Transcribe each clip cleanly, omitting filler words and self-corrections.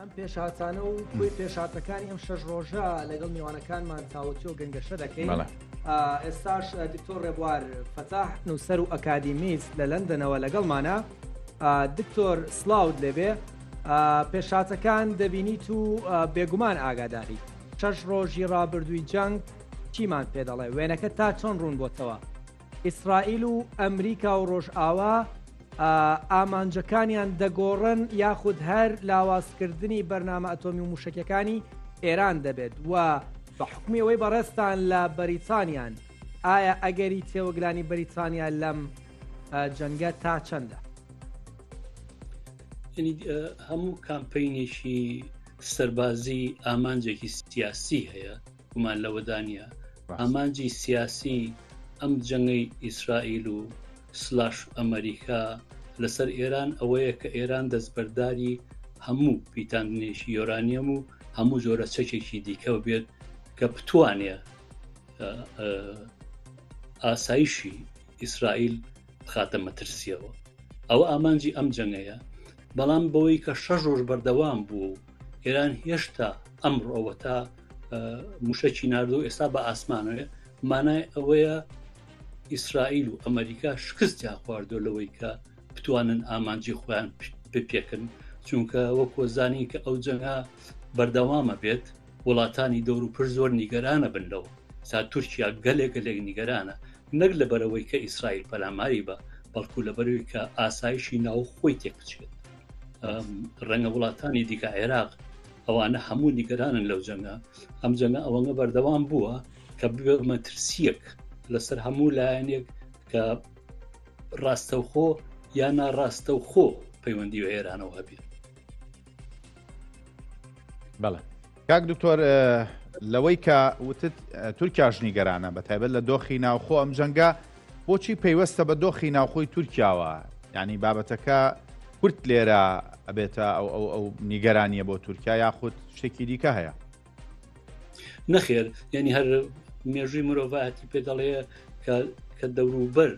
ئەم پێشاتانە و کوێ پێشاتەکانی ئەم شەش ڕۆژە لەگەڵ میوانەکانمان تاوەتی و گەنگەشە دەکەین. ئێستاش دکتۆر ڕێبوار فەتاح نووسەر و ئەکادیمیست لە لەندەنەوە لەگەڵمانە. دکتۆر سلااوت لێبێ، پێشاتەکان دەبینیت و بێگومان ئاگاداری شەش ڕۆژی ڕابردووی جەنگ چیمان پێ دەڵێ؟ وێنەکە تا چۆن ڕوون بۆتەوە؟ ئیسرائیل و ئەمریکا و ڕۆژئاوا ئامانجەکانیان دەگۆڕن یاخود هەر لاوازکردنی بەرنامە ئەتۆمی و موشکەکانی ئێران دەبێت و بە حکومی ئەوەی بەڕێستان لە بەریتانیان ئایا ئەگەری تێوەگلانی بەریتانیا لەم جەنگە تا چەندە؟ هەموو کامپینێکی سەربازی ئامانجێکی سیاسی هەیە، گومان لەوەدانە ئامانجی سیاسی ئەم جەنگەی ئیسرائیل و سلاش ئەمریکا لەسەر ئێران ئەوەیە کە ئێران دەستبەرداری هەموو پیتاندنێکی یۆرانیەم و هەموو جۆرە چەکێکی دیکە بێت کە بتوانێ ئاسایشی ئیسرائیل بخاتە مەترسیەوە. ئەوە ئامانجی ئەم جەنگەیە. بەڵام بەوەی کە شەش ڕۆژ بەردەوام بوو ئێران هێشتا ئەمڕۆوە تا موشەکی ناردو و ئێستا بە ئاسمانەوە، مانای ئەوەیە ئیسرائیل و ئەمریکا شکستیان خواردۆ لەوەی کە بتوانن ئامانجی خۆیان بپێکن، چونکە وەکۆزانی کە ئەو جەنگا بەردەوامە بێت وڵاتانی دەور و پر زۆر نیگەرانە بنەوە. سا تورکیا گەلێک نیگەرانە، نەک لەبەرەوەی کە ئیسرائیل پەلاماری بە، بەڵکو لەبەرەوەی کە ئاسایشی ناو خۆی تێک بچێت. ڕەنگە وڵاتانی دیکە عێراق ئەوانە هەموو نیگەرانن لەو جەنگە. ئەم جەنگە ئەوەنگە بەردەوام بووە کە بمە ترسیەک لەسەر هەموو لایەنێک کە ڕاستەوخۆ یا ناڕاستەوخۆ پەیوەندی و ئێرانەوە هەبێت. بەڵێ کاک دکتۆر، لەوەی کە وتت تورکیاش نیگەرانە بە تایبەت لە دۆخی ناوخۆ ئەم جەنگە، بۆچی پەیوەستە بە دۆخی ناوخۆی تورکیاوە؟ یعنی بابەتەکە کورت لێرە ئەبێتە ئەو نیگەرانیە بۆ تورکیا یاخود شتێکی دیکە هەیە؟ نەخێر، یعنی هەر مێژووی مرۆڤایەتی پێ دەڵێ کە دەوروبەر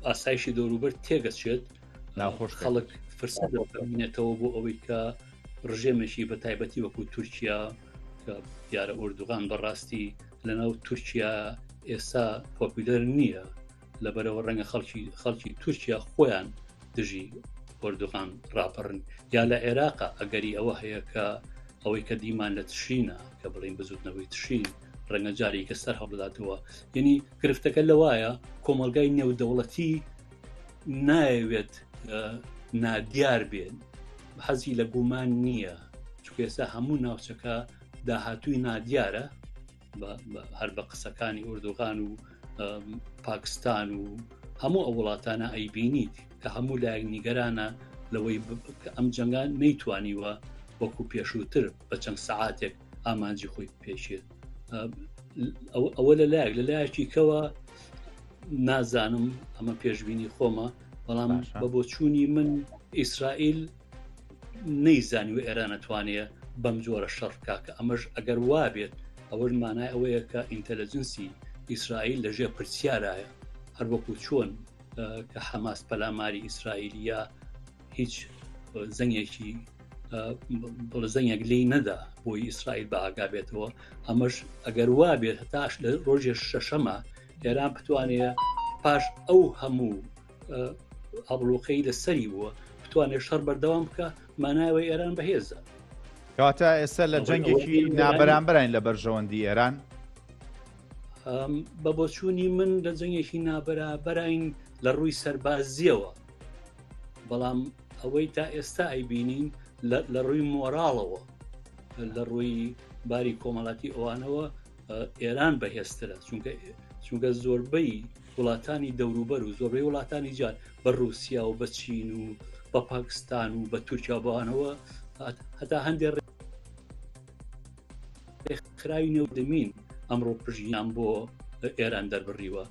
ئاسایشی دەوروبەر تێگەچێت، ناخۆش خەڵک فرسەت بینێتەوە بۆ ئەوەی کە ڕژێمێکی بە تایبەتی وەکو تورکیا کە دیارە ئوردوغان بەڕاستی لەناو تورکیا ئێستا پۆپیلەر نییە، لەبەرەوە ڕەنگە خەڵکی تورکیا خۆیان دژی ئوردوغان ڕاپەڕن، یا لە عێراقا ئەگەری ئەوە هەیە کە ئەوەی کە دیمان لە تشینە کە بڵین بزوتنەوەی تشین ڕەنگە جارێکی کە سەر هەڵداتەوە. یعنی گرفتەکە لەوایە کۆمەلگای نێودەوڵەتی نایەوێت نادیار بێن، حەزی لە گومان نییە، چونکە ئێستا هەموو ناوچەکە داهاتووی نادیارە هەر بە قسەکانی ئوردوغان و پاکستان و هەموو ئەو وڵاتانە ئەیبینیت کە هەموو لایەک نیگەرانە لەوەی ئەم جەنگان نەیتوانیوە وەکو پێشووتر بە چەند سەعاتێک ئامانجی خۆی پێشێت. ئەوە لە لایەکی کەوە نازانم، ئەمە پێشبینی خۆمە، بەڵام بە بۆچوونی من ئیسرائیل نەیزانی و ئێران نەتوانێت بەم جۆرە شەڕکا، کە ئەمەش ئەگەر وا بێت ئەوەش مانای ئەوەیە کە ئینتەلەجنسی ئیسرائیل لەژێ پرسیارایە، هەر وەکو چۆن کە حەماس پەلاماری ئیسرائیلیا هیچ زەنگێکی زەنگێک لێی نەدا بۆی ئیسرائیل بە ئاگا بێتەوە. ئەمەش ئەگەر وا بێت هەتاش لە ڕۆژێ شەشەمە ئێران بتوانێت پاش ئەو هەموو هەڵوقەی لەسەری بووە بتوانێت شەڕ بەردەوام بکە، مانایەوەی ئێران بەهێزە. کەواتە ئێستا لە جەنگێکی نابەرامبەرین لە بەرژەوەندی ئێران؟ بە بۆچوونی من لە جەنگێکی نابەرابەرین لە ڕووی سەربازیەوە، بەڵام ئەوەی تا ئێستا ئەیبینین لە ڕووی مۆراڵەوە، لە ڕووی باری کۆمەڵاتی ئەوانەوە ئێران بەهێزترە، چونکە زۆربەی وڵاتانی دەوروبەر و زۆربەی وڵاتانی جار بە رووسیا و بە چین و بە پاکستان و بە تورکیا بەوانەوە هەتا هەندێک ڕێکخراوی نێودەمین ئەمڕۆ پژیان بۆ ئێران دەربڕیوە.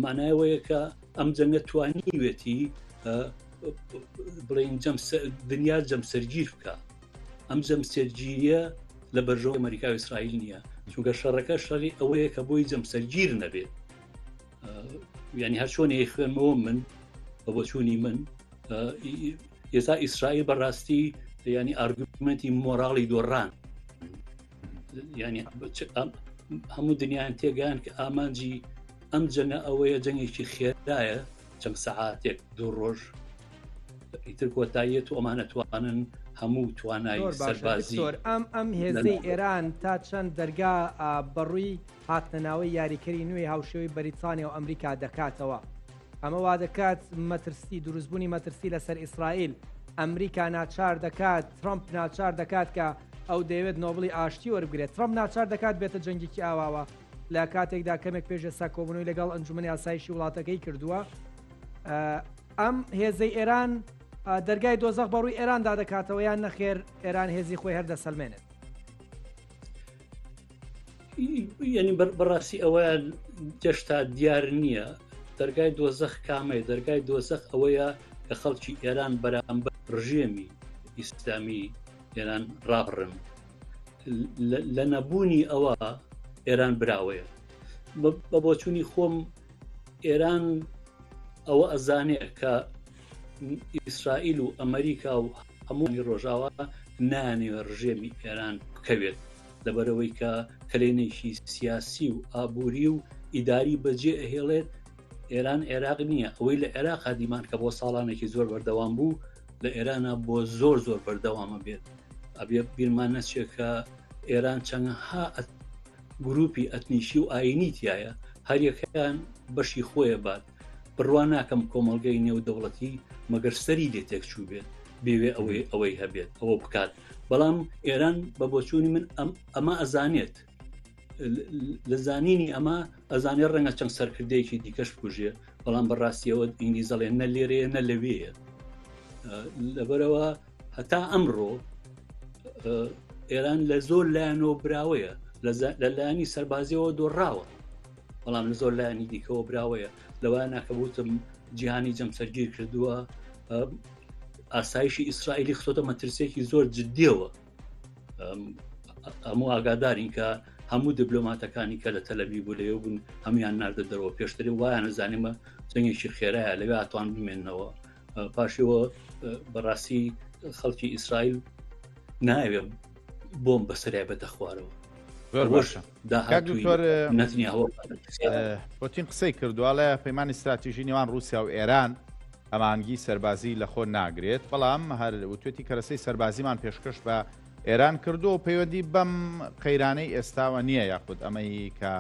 مانایەوەیە کە ئەم جەنگە توانیوێتی بڵین دنیا جەمسەرگیر بکە. ئەم جەمسەرگیریە لە بەرژەوەی ئەمریکا و ئیسرائیل نییە، چونکە شەڕەکە شەڕی ئەوەیە کە بۆی جەمسەرگیر نەبێت. یعنی هەر چۆنێ خوێنمەوە من بە بۆچوونی من ئێستا ئیسرائیل بەڕاستی ینی ئارگومنتی مۆراڵی دۆڕان، ینی هەموو دنیایان تێگەیان کە ئامانجی ئەم جەنگە ئەوەیە جەنگێکی خێرایە، چەند سەعاتێک دوو ڕۆژ ئیتر کۆتاییەت و ئەمانەتوانن هەموو توانایی سەربازی ئەم هێزەی ئێران تا چەند دەرگا بەڕووی هاتنەناوی یاریکەری نوێی هاوشێوەی بەریتانیا و ئەمریکا دەکاتەوە. ئەمە وا دەکات مەترسی دروستبوونی مەترسی لەسەر ئیسرائیل. ئەمریکا ناچار دەکات، ترامپ ناچار دەکات کە ئەو دەیەوێت نۆبڵی ئاشتی وەربگرێت. ترامپ ناچار دەکات بێتە جەنگێکی ئاواوە لە کاتێکدا کەمێک پێش ئێستا کۆبوونەوەی لەگەڵ ئەنجومەنی ئاسایشی وڵاتەکەی کردووە. ئەم هێزەی ئێران دەرگای دۆزەخ بەڕووی ئێراندا دەکاتەوە یان نەخێر ئێران هێزی خۆی هەردەسەلمێنێت؟ یعنی بەڕاستی ئەوەیان جەشتا دیار نییە. دەرگای دۆزەخ کامەیە؟ دەرگای دۆزەخ ئەوەیە کە خەڵکی ئێران بەرامبەر ڕژێمی ئیسلامی ئێران ڕابڕن. لە نەبوونی ئەوە ئێران براوەیە. بە بۆچوونی خۆم ئێران ئەوە ئەزانێ کە ئیسرائیل و ئەمریکا و هەمووی ڕۆژاوە نانێوە ڕژێمی ئێران بکەوێت، لەبەرەوەی کە کلێنێکی سیاسی و ئابووری و ئیداری بەجێ ئەهێڵێت. ئێران عێراق نییە، ئەوەی لە عێراق دیمان کە بۆ ساڵانێکی زۆر بەردەوام بوو، لە ئێرانە بۆ زۆر زۆر بەردەوامە بێت. ئەبێ بیرمان نەچێت کە ئێران چەندها گروپی ئەتنیشی و ئاینی تایە، هەریەکەیان بەشی خۆیە بات. بڕوان ناکەم کۆمەڵگەی نێودەوڵەتی مەگەر سەری لێ تێکچوو بێت بێوێ ئەوەی هەبێت ئەوە بکات. بەڵام ئێران بە بۆچوونی من ئەمە ئەزانێت، لە زانینی ئەمە ئەزانێت ڕەنگە چەند سەرکردەیەکی دیکەش بکوژێ، بەڵام بەڕاستیەوە ئینگلیزەڵێ نە لێرەیە نە لەوەیە. لەبەرەوە هەتا ئەمڕۆ ئێران لە زۆر لایەنەوە براوەیە، لە لایەنی سەربازیەوە دۆڕاوە، بەڵام لە زۆر لایەنی دیکەوە براوەیە. لەوایە ناکەبوتم جیهانی جەمسەرگیر کردووە، ئاسایشی ئیسرائیلی خۆتە مەترسێکی زۆر جددیەوە. هەموو ئاگادارین کە هەموو دیبلۆماتەکانی کە لە تەلەڤیڤ بوو لەوێ بوون هەمویان ناردە دەرەوە. پێشتری وایە نەزانیمە جەنگێکی خێرایە لەوێ ئاتوان بمێننەوە. پاشەوە بەڕاستی خەڵکی ئیسرائیل ناوێت بۆم بەسەرای بەتە خوارەوە. پۆتین قسەی کردووە پەیمانی استراتیژی نێوان رووسیا و ئێران ئەمانگی سەربازی لە خۆ ناگرێت، بەڵام هەر وتوێتی کەرەسەی سەربازیمان پێشکەش بە ئێران کردو و پەیوەندی بەم قەیرانەی ئێستاوە نییە، یاخود ئەمەی کە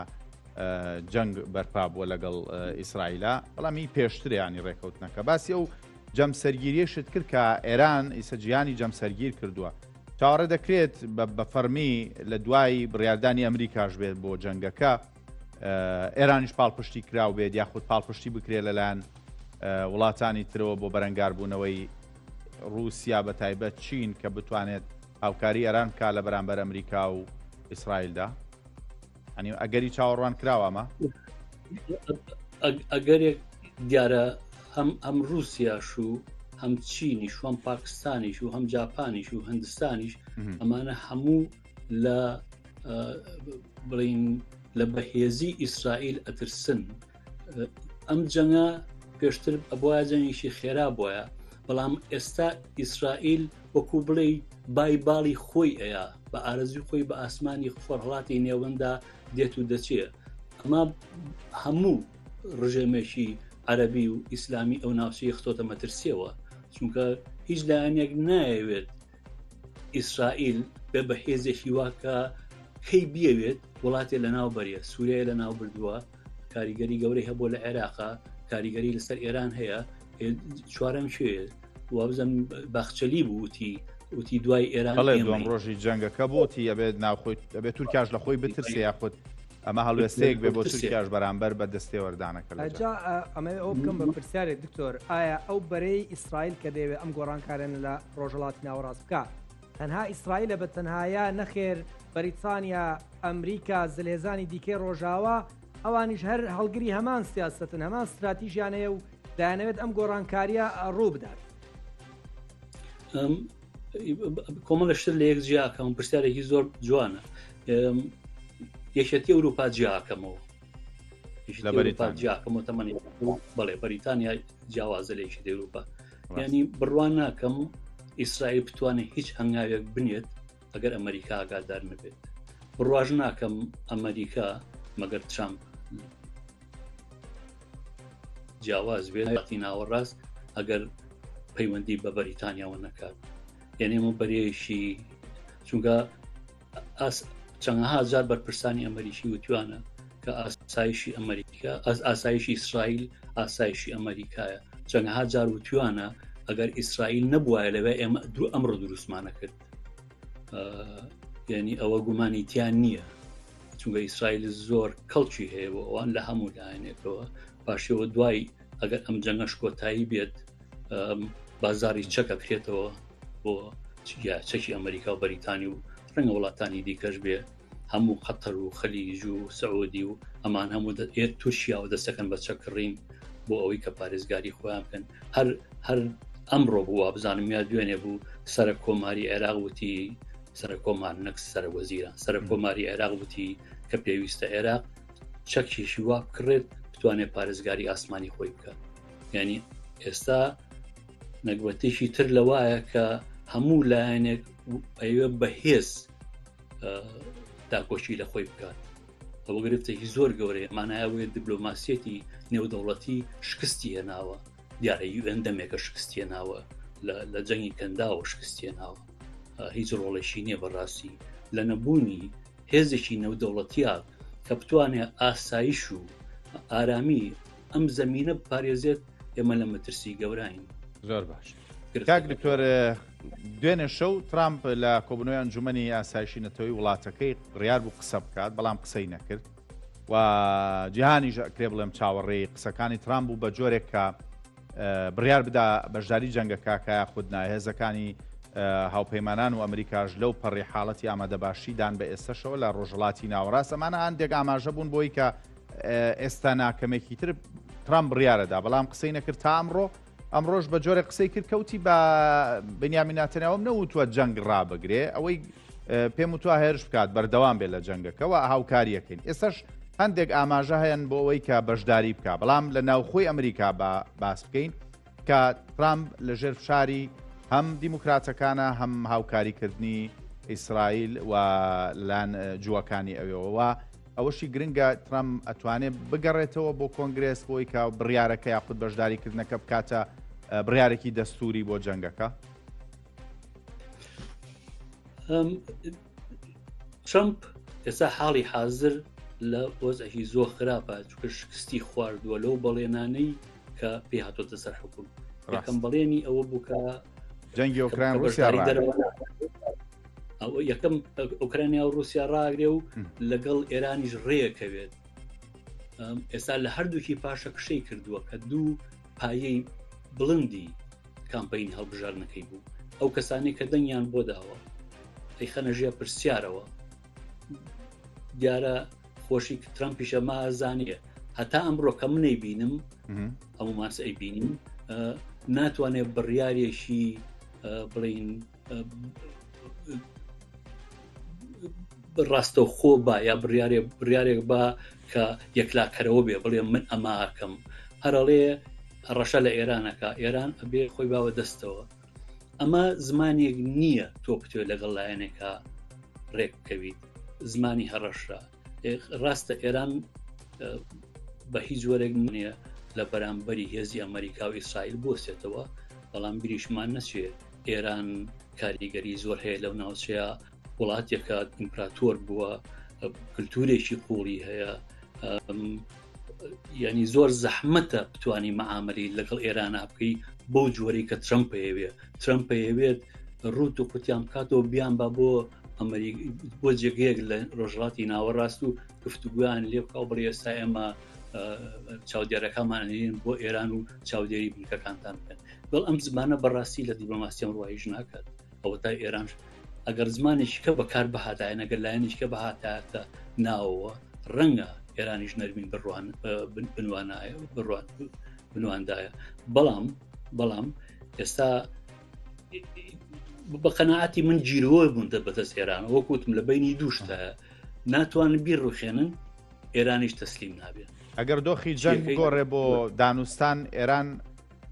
جەنگ بەرپا بووە لەگەڵ ئیسرائیلە، بەڵام هی پێشتریانی ڕێکەوتنەکە. باسی ئەو جەمسەرگیریەشت کرد کە ئێران ئیسە جیهانی جەمسەرگیر کردووە. چاوەڕێ دەکرێت بە فەرمی لە دوای بڕیاردانی ئەمریکاش بێت بۆ جەنگەکە ئێرانیش پاڵپشتی کراو بێت، یاخود پاڵپشتی بکرێت لەلایەن وڵاتانی ترەوە بۆ بەرەنگاربوونەوەی رووسیا بە تایبەت چین کە بتوانێت هاوکاری ئێران کا لە بەرامبەر ئەمریکا و ئیسرائیلدا؟ ئەنی ئەگەری چاوەڕوان کراوەمە ئەگەرێک دیارە هەم رووسیاش و هەم چینیش و هەم پاکستانیش و هەم جاپانیش و هەندستانیش ئەمانە هەموو لە بڵین لە بەهێزی ئیسرائیل ئەترسن. ئەم جەنگە پێشتر ئەبووە جەنگێکی خێرا بووە، بەڵام ئێستا ئیسرائیل وەکو بڵێ بای باڵی خۆی ئەیە، بە ئارەزوی خۆی بە ئاسمانی خۆرهڵاتی نێوەندا دێت و دەچێت. ئەمە هەموو ڕژێمێکی عەرەبی و ئیسلامی ئەو ناوچەی خۆتە مەترسیەوە، چونکە هیچ لایەنێک نایەوێت ئیسرائیل بێ بە هێزێکی واکە کەی بیەوێت وڵاتێ لە ناو بەریە. سووریا لە ناو بردووە، کاریگەری گەورەی هەبوو لە عێراقا، کاریگەری لەسەر ئێران هەیە. چوارەم شوێت وابزەم باخچەلی بوو وتی دوای ئێران دوم ڕۆژی جەنگەکە بۆتی ئەبێت ناوخۆی ئەبێت تورکیاش لە خۆی بترسێ، یاخود ئەمە هەڵوێستەیەک بێ بۆ تورکیاش بەرامبەر بە دەستێ وەردانەکە. ئەمە ئەو بکەم بە پرسیارێک دکتۆر، ئایا ئەو بەرەی ئیسرائیل کە دەیەوێت ئەم گۆڕانکارێن لە ڕۆژهڵاتی ناوەڕاست بکە تەنها ئیسرائیلە بە تەنهایە نەخێر بەریتانیا، ئەمریکا، زلێزانی دیکەی ڕۆژاوە ئەوانیش هەر هەڵگری هەمان سیاستن، هەمان استراتیژیانەیە و دایانەوێت ئەم گۆڕانکاریە ڕوو بدات؟ کۆمەڵ شتر لە یەک جیاکەم پرسیارێکی زۆر جوانە. یەکێتی ئەوروپا جیاکەمەوە جیاکەمەوە تەمەنی بەڵێ بەریتانیا جیاوازە لە یەکێتی ئەوروپا، ینی بڕوان ناکەم ئیسرائیل بتوانێت هیچ هەنگاوێک بنێت ئەگەر ئەمریکا ئاگادار نەبێت. بڕواژ ناکەم ئەمریکا مەگەر ترامپ جیاواز بێت ناوەڕاست ئەگەر پەیوەندی بە بەریتانیاوە نەکات. یعنی ئەمە بەرێشی چونکە چەندەها جار بەرپرسانی ئەمریکی وتوانە کە ئاسایشی ئەمریکا ئاسایشی ئیسرائیل ئاسایشی ئەمریکایە. چەندەها جار وتوانە ئەگەر ئیسرائیل نەبووایە لەوێ ئێمە ئەمڕۆ دروستمانە کرد. یعنی ئەوە گومانیتیان نییە، چونکە ئیسرائیل زۆر کەڵکی هەیە بۆ ئەوان لە هەموو لایەنێکەوە. پاشەوە دوای ئەگەر ئەم جەنگەش کۆتایی بێت بازاری چەکە بکرێتەوە بۆ چەکی ئەمریکا و بەریتانی و ڕەنگە وڵاتانی دیکەش بێ، هەموو قەتەر و خەلیج و سەعودی و ئەمان هەموو تورکیا و دەستەکەن بە چەکڕین بۆ ئەوەی کە پارێزگاری خۆیان بکەن. هەر ئەمڕۆ بووە بزانم یا دوێنێ بوو سەرە کۆماری عێراق وتی، سەرە کۆمار نەکس سەرە وەزیران، سەرە کۆماری عێراق وتی کە پێویستە عێراق چەکیشی وا بکڕێت بتوانێت پارێزگاری ئاسمانی خۆی بکات. یعنی ئێستا نەگوەتێکی تر لەوایە کە هەموو لایەنێک ئەوێ بەهێز داکۆشی لە خۆی بکات. ئەوە گرفتێکی زۆر گەورەیە، مانایەوەیە دیبلۆماسیەتی نێودەوڵەتی شکستی هێناوە. دیارە UN دەمێکە شکستی هێناوە، لە جەنگی کەنداوە شکستی هێناوە، هیچ ڕۆڵێکی نییە بەڕاستی لە نەبوونی هێزێکی نێودەوڵەتیە کە بتوانێت ئاسایش و ئارامی ئەم زەمینە بپارێزێت. ئێمە لە مەترسی گەوراین. زۆر باش. کاک دکتۆر، دوێنێ شەو ترامپ لە کۆبنەوەی ئەنجومەنی ئاسایشی نەتەوەی وڵاتەکەی ڕیار بوو قسە بکات، بەڵام قسەی نەکرد و جیهانیش ئەکرێ بڵێم چاوەڕێی قسەکانی ترامپ بوو بە جۆرێک کە بڕیار بدا بەشداری جەنگەکە کە یاخود ناهێزەکانی هاوپەیمانان و ئەمریکاش لەو پەڕی حاڵەتی ئامادەباشیدان بە ئێستەشەوە لە ڕۆژهڵاتی ناوەڕاست. ئەمانە هەندێک ئاماژە بوون بۆی کە ئێستا ناکەمێکی تر ترامپ بڕیارەدا، بەڵام قسەی نەکرد تا ئەمڕۆژ بە جۆرە قسەی کرد کەوتی بە بنیامین نەتەنیاهو نەوتووە جەنگ ڕابگرێ، ئەوەی پێم وتووە هێرش بکات بەردەوام بێت لە جەنگەکەەوە هاوکاریەکەین. ئێستاش هەندێک ئاماژە هەیەن بۆ ئەوەی کە بەشداری بکە، بەڵام لە ناوخۆی ئەمریکا باس بکەین کە ترامپ لەژێر فشاری هەم دیموکراتەکانە هەم هاوکاریکردنی ئیسرائیل و لان جووەکانی ئەوێەوە. ئەوەشی گرنگە ترامپ ئەتوانێت بگەڕێتەوە بۆ کۆنگرێس بۆی کە بڕیارەکە یاخود بەشداریکردنەکە بکاتە بڕیارێکی دەستوری بۆ جەنگەکە. ترامپ ئێستا حاڵی حاضر لە وەزعی زۆر خراپە، چونکە شکستی خواردووە لەو بەڵێنانەی کە پێی هاتۆتە سەر حکوم. یەکەم بەڵێنی ئەوە بوو کە جەنگی ئۆکراین رووسیا یەکەم ئۆکرانیا و رووسیا ڕاگرێ و لەگەڵ ئێرانیش ڕێەکەوێت. ئێستا لە هەردووکی پاشە کشەی کردووە کە دوو پایەی بڵندی کامپین هەڵبژارنەکەی بوو. ئەو کەسانی کە دەنگیان بۆ داوە ئەیخەنەژێ پرسیارەوە، دیارە خۆشی ترامپیشە مازانیە هەتا ئەمڕۆ کە منەی بینم هەموو ماس ئەی بینیم ناتوانێت بڕیارێکی بڵین ڕاستە خۆ با یا بڕیارێک با کە یەکلاکەرەوە بێ بڵێ من ئەماکەم هەرڵێ ڕەشە لە ئێرانەکە ئێران ئەبێ خۆی باوە دەستەوە. ئەمە زمانێک نییە تۆ بتوێ لەگەڵ لایەنێکە ڕێک بکەویت، زمانی هەڕەشە. ڕاستە ئێران بە هیچ وەرێک نییە لە بەرامبەری هێزی ئەمریکا و ئیسرائیل بۆسێتەوە، بەڵام بیریشمان نەچێت ئێران کاریگەری زۆر هەیە لەو ناوچەیە، وڵاتێکە ئیمپراتۆر بووە، کللتورێکی قوڵی هەیە، یعنی زۆر زەحمەتە بتوانی مەعامەلی لەگەڵ ئێرانە بکەی بەو جۆرەی کە ترامپ هەیەوێت ڕوت و قوتیان بکاتەوە بیان با بۆ جێگەیەک لە ڕۆژهڵاتی ناوەڕاست و گفتوگویان لێ بکە و بڵێ ئێستا ئێمە چاودێرەکەمانێن بۆ ئێران و چاودێری بنکەکانتان بکەن. بەڵ ئەم زمانە بەڕاستی لە دیبلۆماسیەم ڕواهیش ناکات. ئەوە تا ئێران ئەگەر زمانێکی کە بەکار بەهاتایە ئەگەر لایەنێکی کە بەهاتایەتە ناوەوە ڕەنگە ئێرانیش نەرمین بنواندایە. بەڵام ئێستا بە قەناعەتی من گیرەوە بوون بەدەست ئێران وەکوتم لە بینی دووشتە ناتوانن بیر ڕوخێنن ئێرانیش تەسلیم نابێت. ئەگەر دۆخی جەنگ گۆڕێ بۆ دانوستان ئێران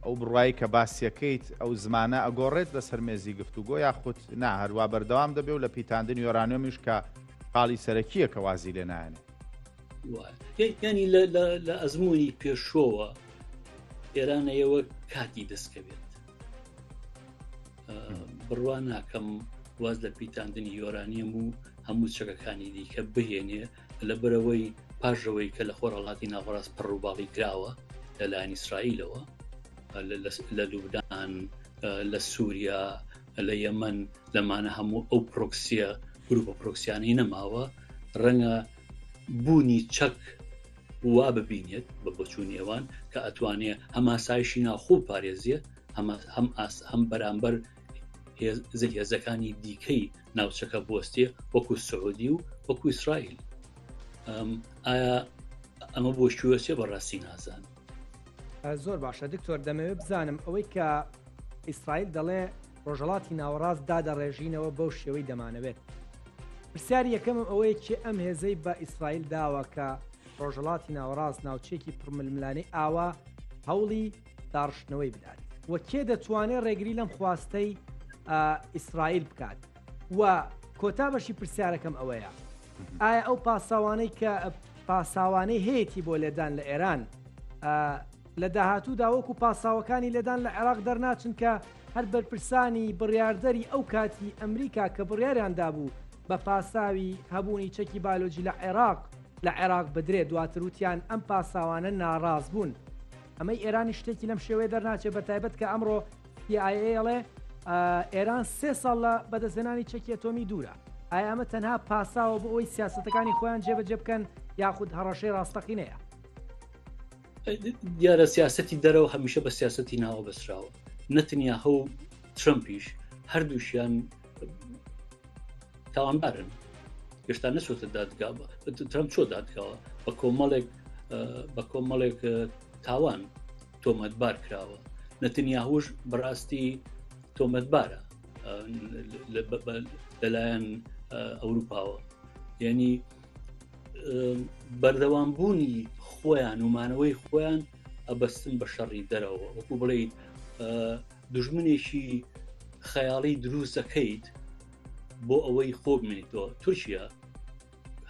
ئەو بڕایی کە باسیەکەیت ئەو زمانە ئەگۆڕێت لەسەر مێزی گفتوگۆ یاخود نا هەروە بەردەوام دەبێ و لە پیتاندنی یۆرانیۆمیش کە قاڵی سەرەکیە کە وازی لێ نایێنێ ینی لە ئەزمموی پێشۆوە ئێرانەیەوە کاتی دەستکەوێت بڕوان ناکەم واز لە پیتاندنی یۆرانیم و هەموو چەکەکانی دیکە بهێنێ لە بەرەوەی پاژەوەی کە لە خۆرهڵاتی ناوەڕاست پڕووباڵی کراوە لەلایەن ئیسرائیلەوە لە لوبنان لە سووریا لە یەمەن لەمانە هەموو ئەو پرۆکسیە گروپە پرۆکسیانەی نەماوە ڕەنگە بوونی چەک وا ببینێت بە بۆچوونیێوان کە ئەتوانێت هەم ئاسایشی ناوخۆ پارێزیە هەم بەرامبەر هێزەکانی دیکەی ناوچەکە بوەستێ وەکو سعودی و وەکو ئیسرائیل. ئایا ئەمە بۆ شوێسێ بەڕاستی نازان؟ زۆر باشە دکتۆر، دەمەوێت بزانم ئەوەی کە ئیسرائیل دەڵێ ڕۆژهڵاتی ناوەڕاست دادەڕێژینەوە بەو شێوەی دەمانەوێت. پرسیاری یەکەمم ئەوەیە چێ ئەم هێزەی بە ئیسرائیل داوە کە ڕۆژهڵاتی ناوەڕاست ناوچێکی پڕململانەی ئاوا هەوڵی داڕشتنەوەی بدات وە کێ دەتوانێت ڕێگری لەم خواستەی ئیسرائیل بکات و کۆتا بەشی پرسیارەکەم ئەوەیە ئایا ئەو پاساوانەی کە پاساوانەی هەیەی بۆ لێدان لە ئێران لە داهاتوو داوەکو پاساوەکانی لێدان لە عێراق دەرناچن کە هەر بەرپرسانی بڕیاردەری ئەو کاتی ئەمریکا کە بڕیاریان دابوو بە پاساوی هەبوونی چەکی بالۆجی لە عێراق بدرێت دواتر وتیان ئەم پاساوانە ناڕاست بوون. ئەمەی ئێرانی شتێکی لەم شێوەیە دەرناچێت بە تایبەت کە ئەمڕۆ CIA ئێران 3 ساڵ لە بەدەستهێنانی چەکی ئەتۆمی دوورە. ئایا ئەمە تەنها پاساوە بۆ ئەوی سیاسەتەکانی خۆیان جێبەجێ بکەن یاخود هەڕەشەی ڕاستەقینەیە؟ دیارە سیاسەتی دەرەوە هەمیشە بە سیاسەتی ناوە بەسراوە. نەتەنیا هەو ترمپیش هەردووشیان تاوانبارن. گەشتا نەچۆتە دادگا ترمپ چۆ دادگاوە بە کۆمەڵێک تاوان تۆمەتبار کراوە. نەتەنیاهوش بەڕاستی تۆمەتبارە لەلایەن ئەوروپاوە. یعنی بەردەوامبوونی خۆیان ومانەوەی خۆیان ئەبەستن بە شەڕی دەرەوە وەکو بڵێیت دوژمنێکی خەیاڵی دروست دەکەیت بۆ ئەوەی خۆ بمێنیتەوە. تورکیا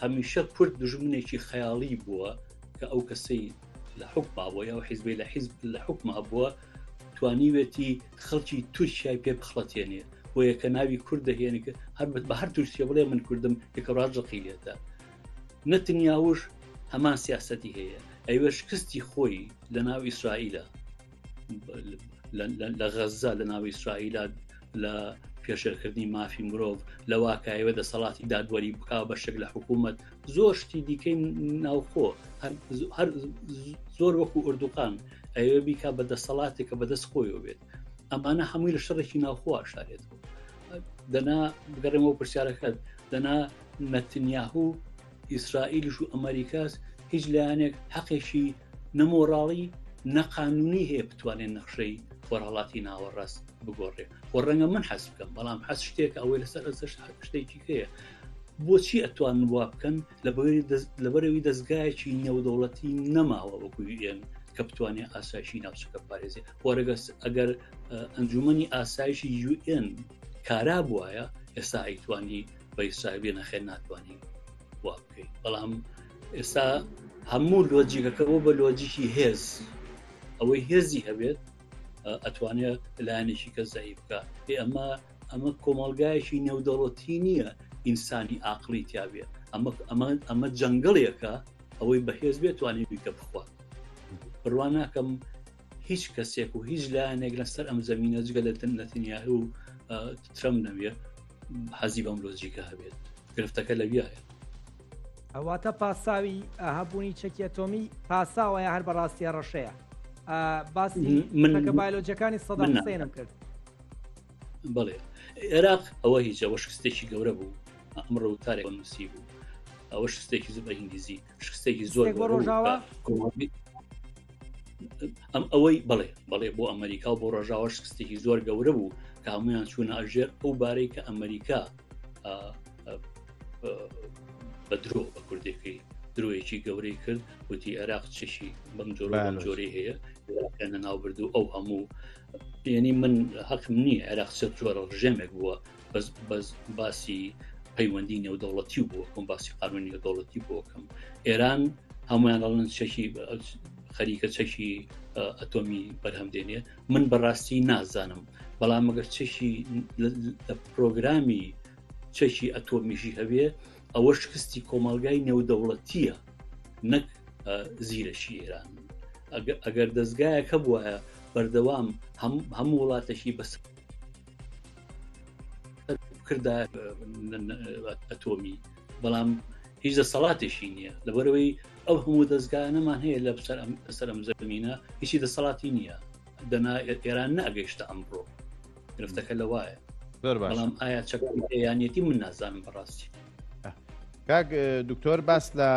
هەمیشە کورد دوژمنێکی خەیاڵی بووە کە ئەو کەسەی لە حکما بووە یا حیزبی لە حکما بووە توانیوێتی خەڵکی تورکیای پێ بخڵەتێنێ بۆ یەکە ناوی کورد دەهێنێت هەر بە هەر تورکیا بڵێ من کوردم یەکە ڕاجەقی لێتە. نەتەنیاهوش هەمان سیاسەتی هەیە. ئەوێ شکستی خۆی لە ناو ئیسرائیلە لە غەزا لە ناو ئیسرائیلات لە پێشێرکردنی مافی مرۆڤ لە واکایوە دەسەڵاتی دادوەری بکا بەشێک لە حکوومەت زۆر شتی دیکەی ناوخۆ هەر زۆر وەکو ئوردوقان ئەوێ بیکا بە دەسەڵاتێکە بەدەست خۆیەوە بێت. ئەمانە هەمووی لە شەڕێکی ناوخۆ شارێتەوە. دەنا بگەڕێمەوە پرسیارەکەت دەنا نەتەنیاهو ئیسرائیلیش و ئەمریکاس هیچ لایەنێک حەقێکی نەمۆڕاڵی نەقانونی هەیە بتوانێت نەخشەی خۆرهەڵاتی ناوەڕاست بگۆڕێ. وە ڕەنگە من حەز بکەم بەڵام حەز شتێک ئەوەی لەسەر شتێکی هەیە. بۆچی ئەتوانن وا بکەن لەبەرەوەی دەستگایەکی نێودەوڵەتی نەماوە وەکو UN کە بتوانێت ئاسایشی ناوچەکە پارێزێ. وەرەگەس ئەگەر ئەنجومەنی ئاسایشی UN کارا بووایە ئێستا ئەیتوانی بە ئیسرائیل بێنەخێن ناتوانین وا بکەین. بەڵام ئێستا هەموو لۆجیکەکەەوە بە لۆجیکی هێز ئەوەی هێزی هەبێت ئەتوانێت لایەنێکی کە زایی بکە. ئەمە کۆمەڵگایەکی نێودەوڵەتی نییە ئینسانی عاقلی تیاابێ. ئەمە جەنگڵێکە ئەوەی بەهێز بێت توانێت بیکە بخوات. بڕوان ناکەم هیچ کەسێک و هیچ لایەنێک لەسەر ئەم زەمینە جگە لە نەتەنیاهو و ترەمپ نەوێ حەزی بەم لۆجیکە هەبێت. گرفتەکە لەویایە. ئەواتە پاساوی هەبوونی چەکی ئەتۆمی پاساوەیە هەر بەڕاستیە ڕەشەیە. باسی منەکە بایۆلۆجیەکانی سەدام حوسێنم کرد. بەڵێ عێراق ئەوە هیچ ئەوە شکستێکی گەورە بوو. ئەمڕۆ وتارێک نووسی بوو. ئەوە شکستێکی زۆر بە هینگلیزی شکستێکی زۆر ڕۆژاوە ئەم ئەوەی بەڵێ بۆ ئەمریکا و بۆ ڕۆژاوە شکستێکی زۆر گەورە بوو کە هەمویان چوونە ئەژێر ئەو بارەی کە ئەمریکا بە درۆ بە کوردێکی درۆیەکی گەورەی کرد وتی عێراق چشی بەم جۆری هەیە کەنە ناوبردو ئەو هەموو یعنی من حەقم نییە عێراق چەند جۆرە ڕژێمێک بووە بەس باسی پەیوەندی نێودەوڵەتی بووە کۆم باسی قانونی نێودەوڵەتی بۆکەم ئێران هەمویان دەڵێن چەکی خەریکە چەکی ئەتۆمی بەرهەمدێنێ من بەڕاستی نازانم بەڵام ئەگەر چەشی لە پرۆگرامی چەشی ئەتۆمیژی هەبێ ئەوە شکستی کۆمەلگای نێودەوڵەتیە نەک زیرەشی ئێران ئەگەر دەستگایەکە بووە بەردەوام هەموو وڵاتەشی بەس کردا ئەتۆمی بەڵام هیچ دەسەڵاتێکی نییە لەبەرەوەی ئەو هەموو دەستگانەمان هەیە لە بەسەر ئەم زەمینە هیچی دەسەڵاتی نییە دەنا ئێران نەگەیشتە ئەمڕۆ گرفتەکە لەوایە بەڵام ئایا چەکیانەتی من نازانم بەڕاستی کاک دکتۆر باس لە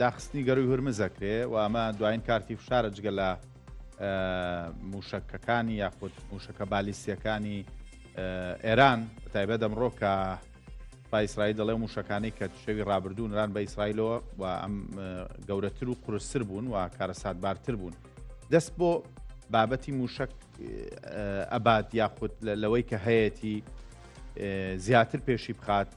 داخستنی گەڕووی هورمزەکرێ و ئەمە دوایین کارتی فشارە جگە لە موشەکەکانی یاخود موشەکە بالیستیەکانی ئێران بەتایبەت ئەمڕۆ کە با ئیسرائیل دەڵێ موشەکانی کە شەوی ڕابردوو نران بە ئیسرائیلەوە و ئەم گەورەتر و قورستر بوون و کارەساتبارتر بوون دەست بۆ بابەتی موشک ئەبات یاخود لەوەی کە هەیەی زیاتر پێشی بخات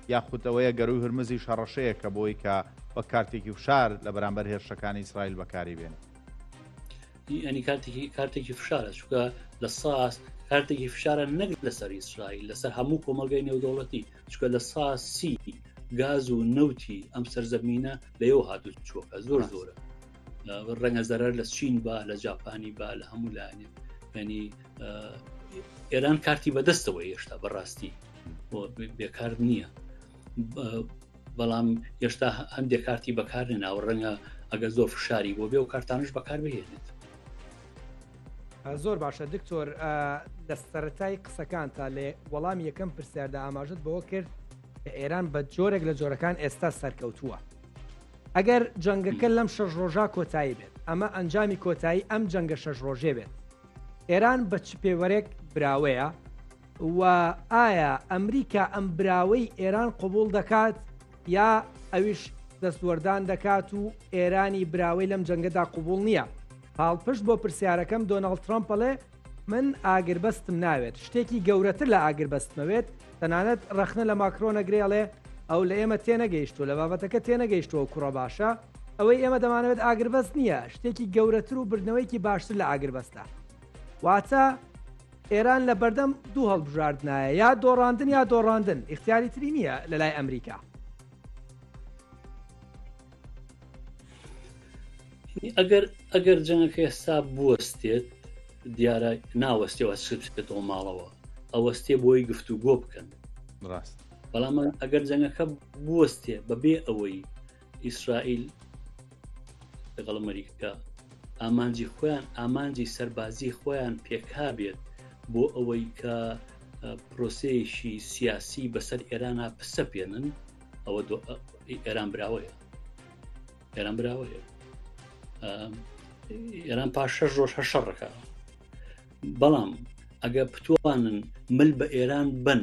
یاخود ئەوەیە گەڕووی هورمزی شەڕەشەیە کە بۆی کە بە کارتێکی فشار لە بەرامبەر هێرشەکانی ئیسرائیل بەکاری بێن ینی کارتێکی فشارە چونکە لە ساس کارتێکی فشارە نەک لەسەر ئیسرائیل لەسەر هەموو کۆمەلگای نێودەوڵەتی چونکە لە ساسی گاز و نەوتی ئەم سەرزەمینە لەیەوە هاتوو چۆکە زۆرە ڕەنگە زەرەر لە چین با لە جاپانی با لە هەموو لایەنێ ینی ئێران کارتی بەدەستەوە هێشتا بەڕاستی بێکار نییە بەڵام هێشتا هەندێک کارتی بەکارێ ناو ڕەنگە ئەگە زۆر فشاری بۆ بێ و کارتانش بەکار بهێنێت زۆر باشە دکتۆر لە سەرەتای قسەکان تا لێ وەڵامی یەکەم پرسیاردا ئاماژت بەوە کرد کە ئێران بە جۆرێک لە جۆرەکان ئێستا سەرکەوتووە ئەگەر جەنگەکە لەم شەش ڕۆژە کۆتایی بێت ئەمە ئەنجامی کۆتایی ئەم جەنگە شەش ڕۆژێ بێت ئێران بە چ پێوەرێک براوەیە و ئایا ئەمریکا ئەم براوەی ئێران قبول دەکات یا ئەویش دەستوەردان دەکات و ئێرانی براوەی لەم جەنگەدا قبول نییە پاڵپشت بۆ پرسیارەکەم دۆناڵد ترامپڵێ من ئاگربەستم ناوێت شتێکی گەورەتر لە ئاگربەستمەوێت تەنانەت ڕەخنە لە ماکرۆنەگرێڵێ ئەو لە ئێمە تێنەگەیشتووە لە بابەتەکە تێنەگەیشتەوە کوڕە باشە ئەوەی ئێمە دەمانەوێت ئاگربەست نییە شتێکی گەورەتر و بردنەوەیکی باشتر لە ئاگربەستە واتە ئێران لە بەردەم دوو هەڵبژاردنایە یا دۆڕاندن یا دۆڕاندن ئیختیاری تری نییە لە لای ئەمریکا ئەگەر جەنگەکە ئێستا بوەستێت دیارە ناوەستێەوە سبێتەوە ماڵەوە ئەوەستێ بۆی گفتوگۆ بکەن ڕاست بەڵام ئەگەر جەنگەکە بوەستێ بەبێ ئەوەی ئیسرائیل لەگەڵ ئەمریکا ئامانجی خۆیان ئامانجی سەربازی خۆیان پێکا بێت بۆ ئەوەی کە پرۆسەیەشی سیاسی بەسەر ئێرانە پسە پێنن ئەوە ئێران براوەیە ئێران پاش 6 ڕۆژ شەڕەکە بەڵام ئەگە بتوانن مل بە ئێران بن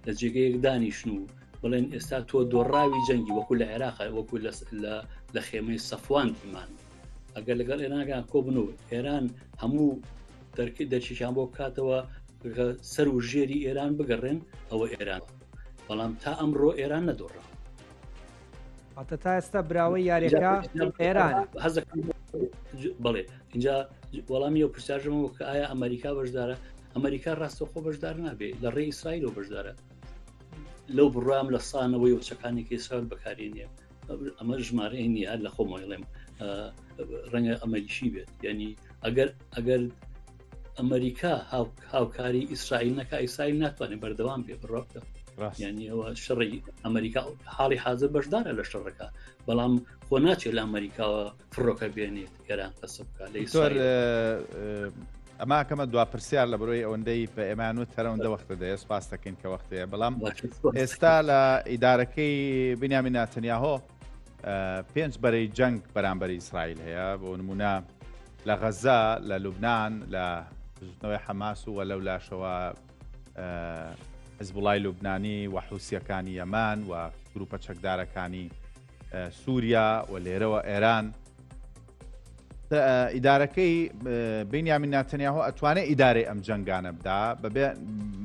لە جێگەیەک دانیشن و بڵێن ئێستا تۆ دۆڕاوی جەنگی وەکو لە عێراق وەکو لە خێمەی سەفوان دیمان ئەگەر لەگەڵ ئێرانەکان کۆ بن و ئێران هەموو دەرکیشان بۆ بکاتەوە سەر و ژێری ئێران بگەڕێن ئەوە ئێران بەڵام تا ئەمڕۆ ئێران نەدۆڕا ئەتە تا ئێستا براوەی یاریەکە ئێران بڵێ اینجا وەڵامی ئەو پرسیارژەمەوە کە ئایا ئەمریکا بەشدارە ئەمریکا ڕاستەخۆ بەشدار نابێت لە ڕێی ئیسرائیل و بەشدارە لەو بڕام لە سانەوەی وچەکانی کە ئیسرائیل بەکارێنێ ئەمە ژمارەی نیە لە خۆمەڵێم ڕەنگە ئەمەریشی بێت یعنی ئەگەر ئەمریکا هاوکاری ئیسرائیل نەکە ئیسرائیل ناتوانێت بەردەوام بێ بڕۆکە یعنی ئەوە شەڕی ئەمریکا حاڵی حاضر بەشدارە لە شەڕەکە بەڵام خۆ ناچێت لە ئەمریکاوە فڕۆکە بێنێت ئێران قەسە بکات لە ئیسرائیل ئەما کەمە دوا پرسیار لە بەرۆی ئەوەندەی بە ئێمانوت هەرەوەندە وەختە دەیە سپاس دەکەین کە وەختەیە بەڵام ئێستا لە ئیدارەکەی بنیامین ناتەنیاهۆ 5 بەرەی جەنگ بەرامبەری ئیسرائیل هەیە بۆ نمونە لە غەزا لە لوبنان لە دژنەوەی حەماس و وەلەو لاشەوە حزب وڵای لوبنانی و حوسیەکانی یەمان و گروپە چەکدارەکانی سووریا و لێرەوە ئێران ئیدارەکەی بینیامین ناتەنیاهۆ ئەتوانێت ئیدارەی ئەم جەنگانە بدا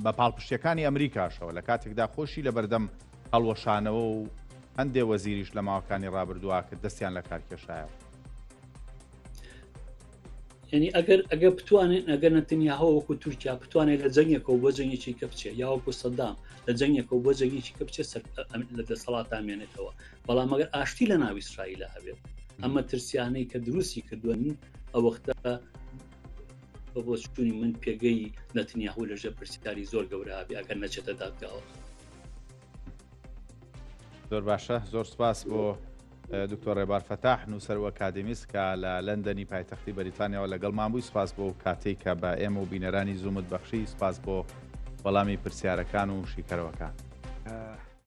بە پاڵپشتیەکانی ئەمریکاشەوە لە کاتێکدا خۆشی لە بەردەم هەڵوەشانەوە و هەندێک وەزیریش لە ماوەکانی ڕابردووە کە دەستیان لە کارکێشایە. یعنی ئەگەر بتوانێت ئەگەر نەتەنیاهۆ وەکو تورکیا بتوانێت لە جەنگێکەوە بۆ جەنگێکی کە بچێت یا وەکو سەدام لە جەنگێکەوە بۆ جەنگێکی کە بچێت لە دەسەڵات ئامێنێتەوە، بەڵام ئەگەر ئاشتی لە ناو ئیسرائیلە هەبێت ئەمە ترسیانەی کە دروستی کردووە ئەو وەختە بە بۆ چوونی من پێگەی نەتەنیاهۆ لەژێر پرسیاری زۆر گەورە هەبێ ئەگەر نەچێتە دادگاوە. زۆر باشە، زۆر سپاس بۆ دکتۆر ڕێبار فەتاح نووسەر و ئەکادمیست کە لە لەندەنی پایتەختی بەریتانیاوە لەگەڵمان بووی. سپاس بۆ کاتێک کە بە ئێمە و بینەرانی زوومت بەخشی. سپاس بۆ وەڵامی پرسیارەکان و شیکەرەوەکان.